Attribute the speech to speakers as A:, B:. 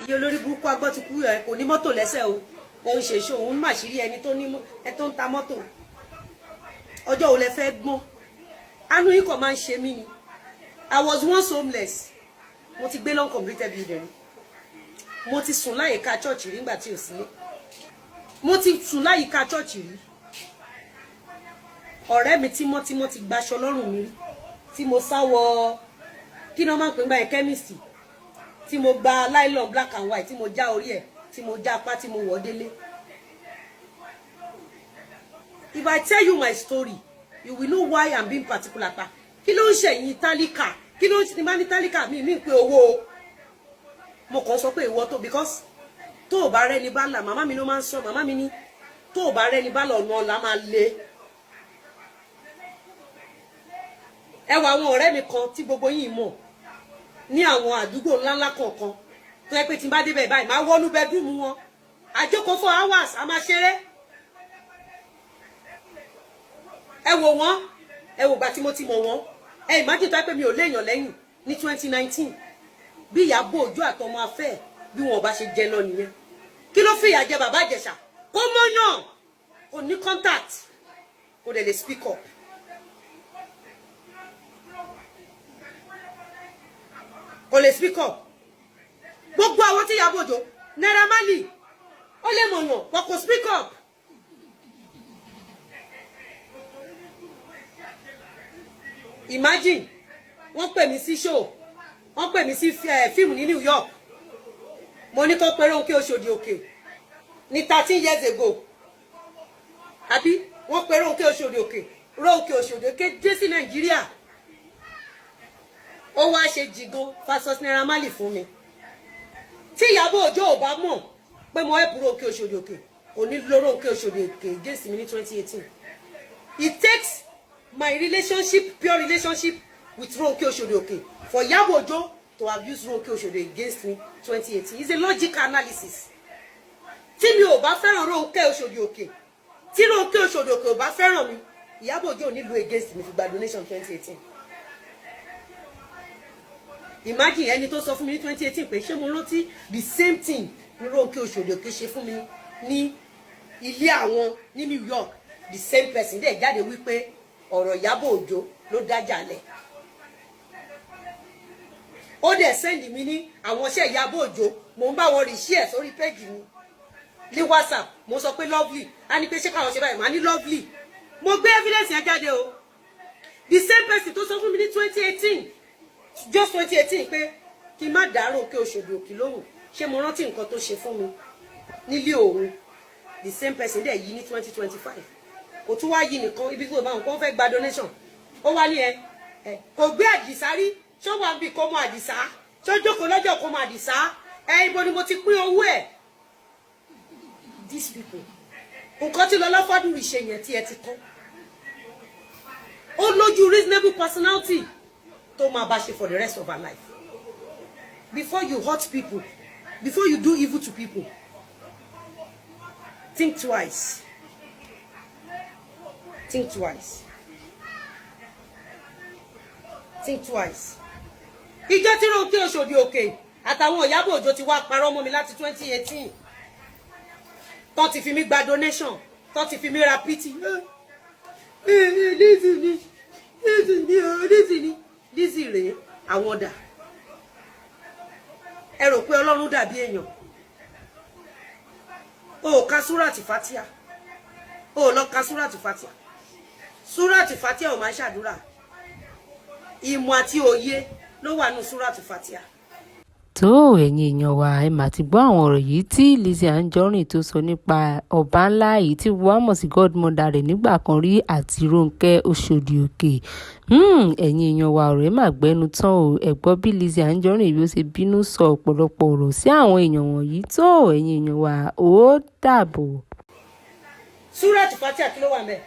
A: iye olórí burúkú agbọ́ ti kú ẹ̀ kò ní mọ́tò lẹ́sẹ̀ o òun ṣèṣe òun mà ṣírí ẹni tó ń ta mọ́tò ọjọ́ òun lẹ fẹ́ gbọ́n àánú yìí kò máa ń ṣe mí ni I was once homeless mo ti gbé long completed building mo ti sùn láyìíká church rí nígbà tí ò sílé mo ti sùn láyìíká church rí ọ̀rẹ́ mi tímọ́tímọ́ ti gbaṣọ lọ́rùn mi rí tí mo sáwọ kí ni wọ́n máa ń pè ń gba chemist tí mo gba nylon black and white tí mo já orí ẹ̀ tí mo já apá tí mo wọ̀ délé. If I tell you my story you will know why I'm being particular pa kí ló ń ṣẹ̀yìn tálíkà kí ló ń ṣe ní tálíkà mi pé owó mo kàn sọ pé ìwọ tó because tó o bá rẹ́ni bá là màmá mi ló máa ń sọ màmá mi ní tó o bá rẹ́ni bá lọ ọ̀nà ọ̀la máa le. Ẹ wá àwọn ọ̀rẹ́ mi kan tí gbogbo yín mọ̀ ní àwọn àdúgbò ńláńlá kọ̀ọ̀kan tó yẹ pé tí n bá débẹ̀ báyìí máa wọnú bedroom wọn àjókòó for hours a máa ṣeré. Ẹ wò wọ́n ẹ wò gbà tí mo ti mọ̀ wọ́n ẹ imagine tó yẹ pé mi ò léèyàn lẹ́yìn ní 2019 bí Ìyábọ̀ Òjó àtọmọ afẹ́ bí wọn bá ṣe jẹ lọ nìyẹn kí ló fìyà jẹ bàbá Ìjẹ̀ṣà kó mọ́yàn kò ní contact kò dẹ̀ lè speak up. Kò lè speak up gbogbo àwọn tí Ìyábọ̀ Òjó Naira Marley ó lè mọ̀yàn wọn kò speak up. Imagine wọ́n pè mí sí show wọ́n pè mí sí fíìmù ní New York mo ní kó pé Ronke Oṣòdì Òkè ní 13 years ago àbí wọ́n pé Ronke Oṣòdì Òkè dé sí Nàìjíríà ó wá ṣe jìgàn versus Naira Marley fún mi tí Ìyábọ̀ Òjó ò bá mọ̀ pé mo help Ronke Oṣòdì Òkè kò ní lo Ronke Oṣòdì Òkè against mi ní 2018. It takes my relationship pure relationship with Ronke Oṣòdì Òkè for Ìyábọ̀ Òjó to have used Ronke Oṣòdì against me 2018. It's a logical analysis. Tí mi ò bá fẹ́ràn Ronke Oṣòdì Òkè tí Ronke Oṣòdì Òkè ò bá fẹ́ràn mi Ìyábọ̀ Òjó ò ní lo against me fi gba donation 2018. Imagine ẹni tó sọ fún mi ní 2018 pé ṣé mo rántí the same thing ní Ronke Oṣòdì Òkè ṣe fún mi ní ilé àwọn ní New York the same person dẹ̀ jáde wípé ọ̀rọ̀ Ìyábọ̀ Òjó ló dájà lẹ̀. Ó dẹ̀ send mi ní àwọn iṣẹ́ Ìyábọ̀ Òjó mo ń bá wọn share sórí page mi ní WhatsApp mo sọ pé lovely a ní pé ṣé káwọn ṣe báyìí màá ní lovely mo gbé evidence yẹn jáde o the same person tó sọ fún mi ní 2018 just 2018 pé kí n má dá Ronke Oṣòdì Òkè lóhùn ṣé mo rántí nǹkan tó ṣe fún mi nílé òun the same person dẹ̀ yí ní 2025 kò tún wá yí nìkan ibi tó bá wọn kó fẹ́ gba donation ó wá ní ẹ kò gbé Àdìsá rí ṣó wà bí kó mọ Àdìsá ṣó jókòó lọ́jọ́ kó mọ Àdìsá ibo ni mo ti pín owó ẹ̀. These people nǹkan tí Lọlá Fádùrì ṣe yẹn tí ẹ ti kọ́ ó lójú reasonable personality tó máa bá ṣe for the rest of our life. Before you hurt people, before you do evil to people, think twice. Think twice. Think twice. Ìjọ tí Ronke Oṣòdì Òkè àtàwọn Ìyábọ̀ Òjó ti wá parọ́ mọ́ mi láti 2018. Tó ti fi mí gba donation, tó ti fi mí ra pity. Lizzy rèé àwọn ọ̀dà. Ẹ rò pé Ọlọ́run dàbí èèyàn. O ka Súràtì Fátíà. O lọ ka Súràtì Fátíà. Súràtì Fátíà ò máa ṣàdúrà. Ìmọ̀ àti òye ló wà nínú Súràtì Fátíà.
B: Tó ẹ̀yin èèyàn wa ẹ mà ti gbọ́ àwọn ọ̀rọ̀ yìí tí Lizzy Anjorin tó sọ nípa ọba ńlá yìí tí wọ́n mọ̀ sí godmother rẹ̀ nígbà kan rí àti Ronke Oṣòdì Òkè. Ẹ̀yin èèyàn wa ọ̀rọ̀ ẹ mà gbẹ́nu tán o ẹ gbọ́ bí Lizzy Anjorin bí ó ṣe bínú sọ ọ̀pọ̀lọpọ̀ ọ̀rọ̀ sí àwọn èèyàn wọ̀nyí tó ẹ̀yin èèyàn wa ó dàbọ̀.
A: Súràtì Fátíà kí ló wà ńbẹ̀?